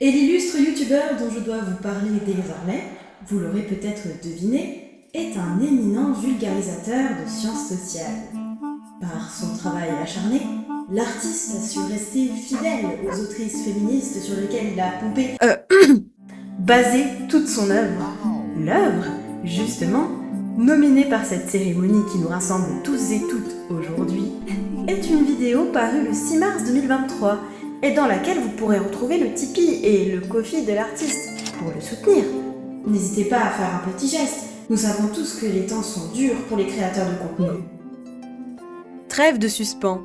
Et l'illustre youtubeur dont je dois vous parler désormais, vous l'aurez peut-être deviné, est un éminent vulgarisateur de sciences sociales. Par son travail acharné, l'artiste a su rester fidèle aux autrices féministes sur lesquelles il a pompé basé toute son œuvre. L'œuvre, justement, nominée par cette cérémonie qui nous rassemble tous et toutes aujourd'hui, est une vidéo parue le 6 mars 2023 et dans laquelle vous pourrez retrouver le Tipeee et le Ko-fi de l'artiste pour le soutenir. N'hésitez pas à faire un petit geste, nous savons tous que les temps sont durs pour les créateurs de contenu. Trêve de suspens,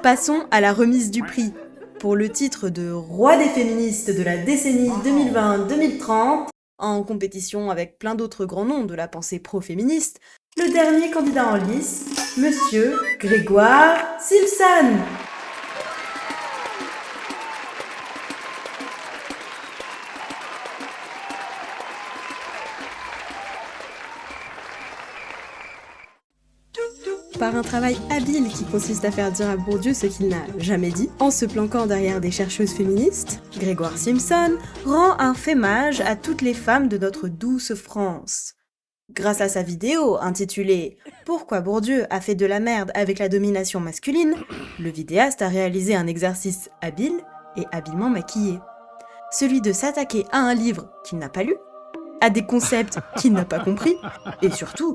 passons à la remise du prix. Pour le titre de Roi des féministes de la décennie 2020-2030, en compétition avec plein d'autres grands noms de la pensée pro-féministe, le dernier candidat en lice, Monsieur Grégoire Simpson. Par un travail habile qui consiste à faire dire à Bourdieu ce qu'il n'a jamais dit, en se planquant derrière des chercheuses féministes, Grégoire Simpson rend un fémage à toutes les femmes de notre douce France. Grâce à sa vidéo intitulée « Pourquoi Bourdieu a fait de la merde avec la domination masculine », le vidéaste a réalisé un exercice habile et habilement maquillé. Celui de s'attaquer à un livre qu'il n'a pas lu, à des concepts qu'il n'a pas compris, et surtout,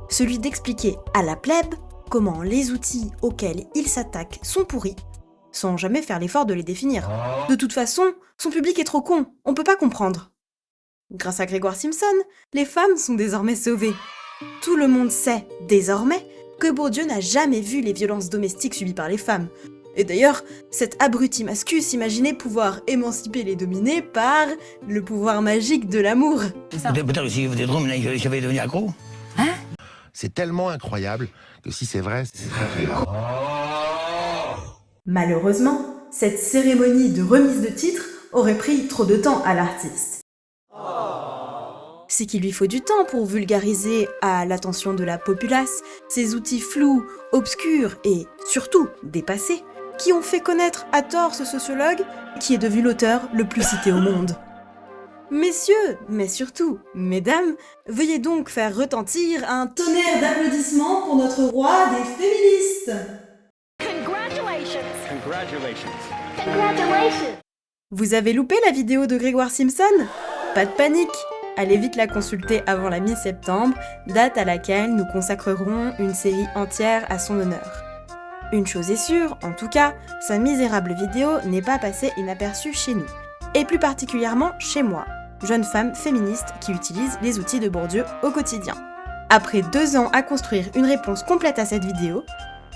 celui d'expliquer à la plèbe comment les outils auxquels il s'attaque sont pourris, sans jamais faire l'effort de les définir. De toute façon, son public est trop con, on peut pas comprendre. Grâce à Grégoire Simpson, les femmes sont désormais sauvées. Tout le monde sait, désormais, que Bourdieu n'a jamais vu les violences domestiques subies par les femmes. Et d'ailleurs, cet abruti mascu s'imaginait pouvoir émanciper les dominés par le pouvoir magique de l'amour. Peut-être que si vous êtes drôle, j'avais devenu accro. Hein? C'est tellement incroyable que si c'est vrai, c'est très grave. Malheureusement, cette cérémonie de remise de titre aurait pris trop de temps à l'artiste. C'est qu'il lui faut du temps pour vulgariser à l'attention de la populace ces outils flous, obscurs et surtout dépassés qui ont fait connaître à tort ce sociologue qui est devenu l'auteur le plus cité au monde. Messieurs, mais surtout, mesdames, veuillez donc faire retentir un tonnerre d'applaudissements pour notre roi des féministes. Congratulations! Congratulations. Congratulations! Vous avez loupé la vidéo de Grégoire Simpson? Pas de panique! Allez vite la consulter avant la mi-septembre, date à laquelle nous consacrerons une série entière à son honneur. Une chose est sûre, en tout cas, sa misérable vidéo n'est pas passée inaperçue chez nous, et plus particulièrement chez moi, jeune femme féministe qui utilise les outils de Bourdieu au quotidien. Après 2 ans à construire une réponse complète à cette vidéo,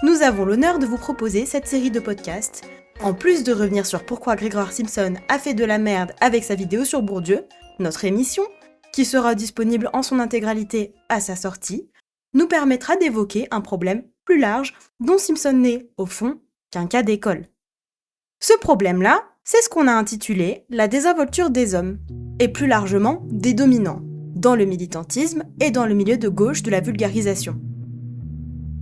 nous avons l'honneur de vous proposer cette série de podcasts, en plus de revenir sur pourquoi Grégoire Simpson a fait de la merde avec sa vidéo sur Bourdieu, notre émission, qui sera disponible en son intégralité à sa sortie, nous permettra d'évoquer un problème plus large dont Simpson n'est, au fond, qu'un cas d'école. Ce problème-là, c'est ce qu'on a intitulé la désinvolture des hommes, et plus largement des dominants, dans le militantisme et dans le milieu de gauche de la vulgarisation.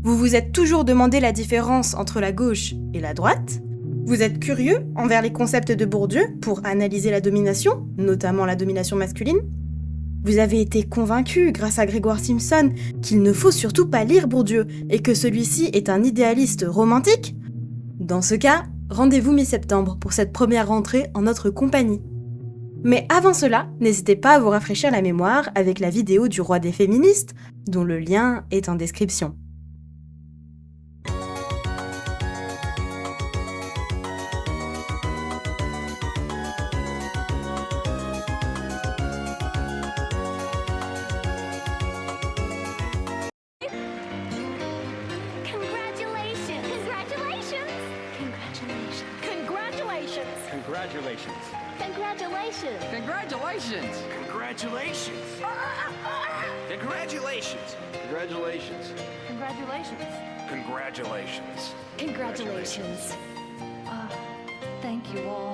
Vous vous êtes toujours demandé la différence entre la gauche et la droite ? Vous êtes curieux envers les concepts de Bourdieu pour analyser la domination, notamment la domination masculine ? Vous avez été convaincu, grâce à Grégoire Simpson, qu'il ne faut surtout pas lire Bourdieu et que celui-ci est un idéaliste romantique ? Dans ce cas, rendez-vous mi-septembre pour cette première rentrée en notre compagnie. Mais avant cela, n'hésitez pas à vous rafraîchir la mémoire avec la vidéo du roi des féministes, dont le lien est en description. Congratulations! Congratulations. Congratulations! Congratulations. Congratulations. Congratulations. Congratulations! Congratulations. Congratulations! Thank you all.